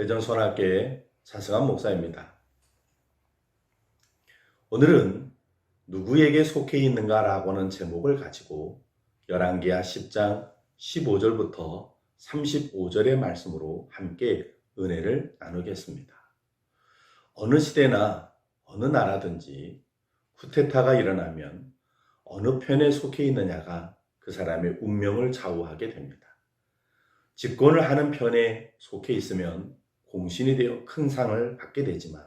대전선악교회 차승환 목사입니다. 오늘은 누구에게 속해 있는가 라고는 제목을 가지고 열왕기하 10장 15절부터 35절의 말씀으로 함께 은혜를 나누겠습니다. 어느 시대나 어느 나라든지 쿠데타가 일어나면 어느 편에 속해 있느냐가 그 사람의 운명을 좌우하게 됩니다. 집권을 하는 편에 속해 있으면 공신이 되어 큰 상을 받게 되지만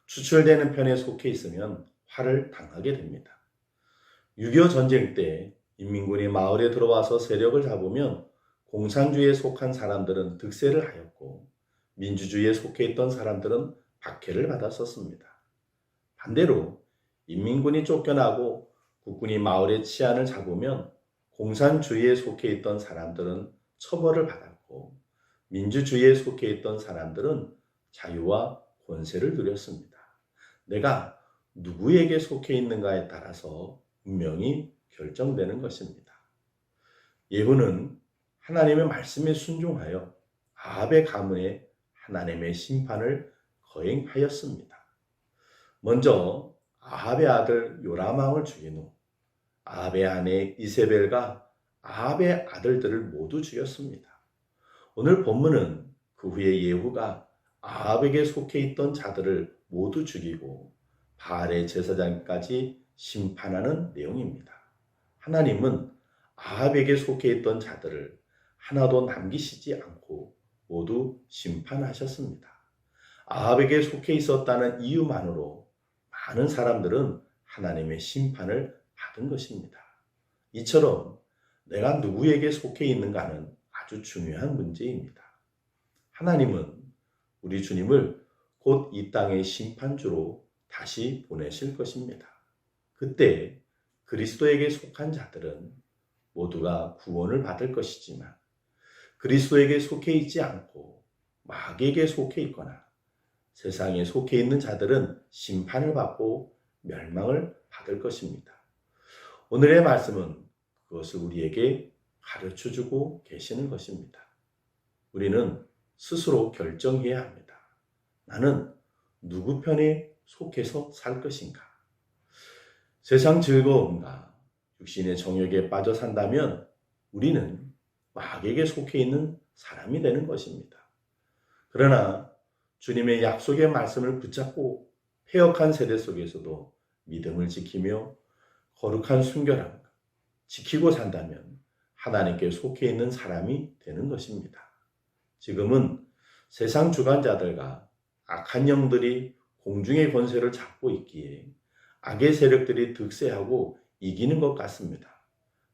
추출되는 편에 속해 있으면 화를 당하게 됩니다. 6.25 전쟁 때 인민군이 마을에 들어와서 세력을 잡으면 공산주의에 속한 사람들은 득세를 하였고 민주주의에 속해 있던 사람들은 박해를 받았었습니다. 반대로 인민군이 쫓겨나고 국군이 마을의 치안을 잡으면 공산주의에 속해 있던 사람들은 처벌을 받았고 민주주의에 속해 있던 사람들은 자유와 권세를 누렸습니다. 내가 누구에게 속해 있는가에 따라서 운명이 결정되는 것입니다. 예후는 하나님의 말씀에 순종하여 아합의 가문에 하나님의 심판을 거행하였습니다. 먼저 아합의 아들 요람왕을 죽인 후 아합의 아내 이세벨과 아합의 아들들을 모두 죽였습니다. 오늘 본문은 그 후에 예후가 아합에게 속해 있던 자들을 모두 죽이고 바알의 제사장까지 심판하는 내용입니다. 하나님은 아합에게 속해 있던 자들을 하나도 남기시지 않고 모두 심판하셨습니다. 아합에게 속해 있었다는 이유만으로 많은 사람들은 하나님의 심판을 받은 것입니다. 이처럼 내가 누구에게 속해 있는가는 아주 중요한 문제입니다. 하나님은 우리 주님을 곧 이 땅의 심판주로 다시 보내실 것입니다. 그때 그리스도에게 속한 자들은 모두가 구원을 받을 것이지만 그리스도에게 속해 있지 않고 마귀에게 속해 있거나 세상에 속해 있는 자들은 심판을 받고 멸망을 받을 것입니다. 오늘의 말씀은 그것을 우리에게 가르쳐주고 계시는 것입니다. 우리는 스스로 결정해야 합니다. 나는 누구 편에 속해서 살 것인가? 세상 즐거움과 육신의 정욕에 빠져 산다면 우리는 마귀에게 속해 있는 사람이 되는 것입니다. 그러나 주님의 약속의 말씀을 붙잡고 패역한 세대 속에서도 믿음을 지키며 거룩한 순결함 지키고 산다면 하나님께 속해 있는 사람이 되는 것입니다. 지금은 세상 주관자들과 악한 영들이 공중의 권세를 잡고 있기에 악의 세력들이 득세하고 이기는 것 같습니다.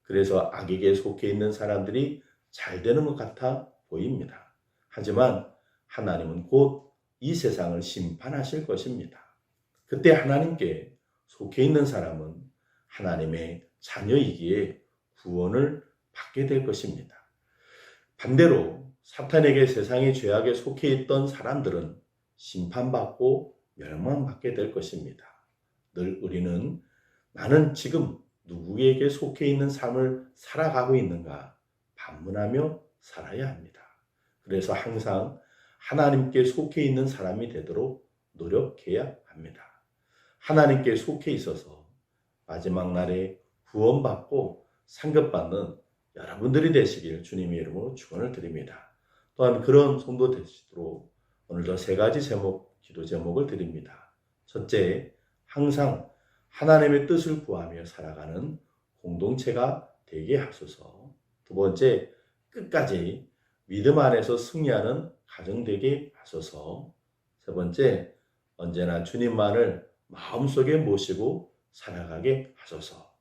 그래서 악에게 속해 있는 사람들이 잘 되는 것 같아 보입니다. 하지만 하나님은 곧 이 세상을 심판하실 것입니다. 그때 하나님께 속해 있는 사람은 하나님의 자녀이기에 구원을 받게 될 것입니다. 반대로 사탄에게 세상의 죄악에 속해 있던 사람들은 심판받고 멸망받게 될 것입니다. 늘 우리는 나는 지금 누구에게 속해 있는 삶을 살아가고 있는가 반문하며 살아야 합니다. 그래서 항상 하나님께 속해 있는 사람이 되도록 노력해야 합니다. 하나님께 속해 있어서 마지막 날에 구원받고 상급받는 여러분들이 되시길 주님의 이름으로 축원을 드립니다. 또한 그런 성도 되시도록 오늘도 세 가지 제목, 기도 제목을 드립니다. 첫째, 항상 하나님의 뜻을 구하며 살아가는 공동체가 되게 하소서. 두 번째, 끝까지 믿음 안에서 승리하는 가정 되게 하소서. 세 번째, 언제나 주님만을 마음속에 모시고 살아가게 하소서.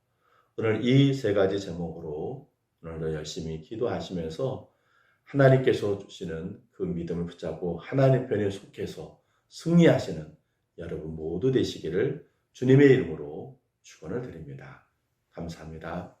오늘 이 세 가지 제목으로 오늘도 열심히 기도하시면서 하나님께서 주시는 그 믿음을 붙잡고 하나님 편에 속해서 승리하시는 여러분 모두 되시기를 주님의 이름으로 축원을 드립니다. 감사합니다.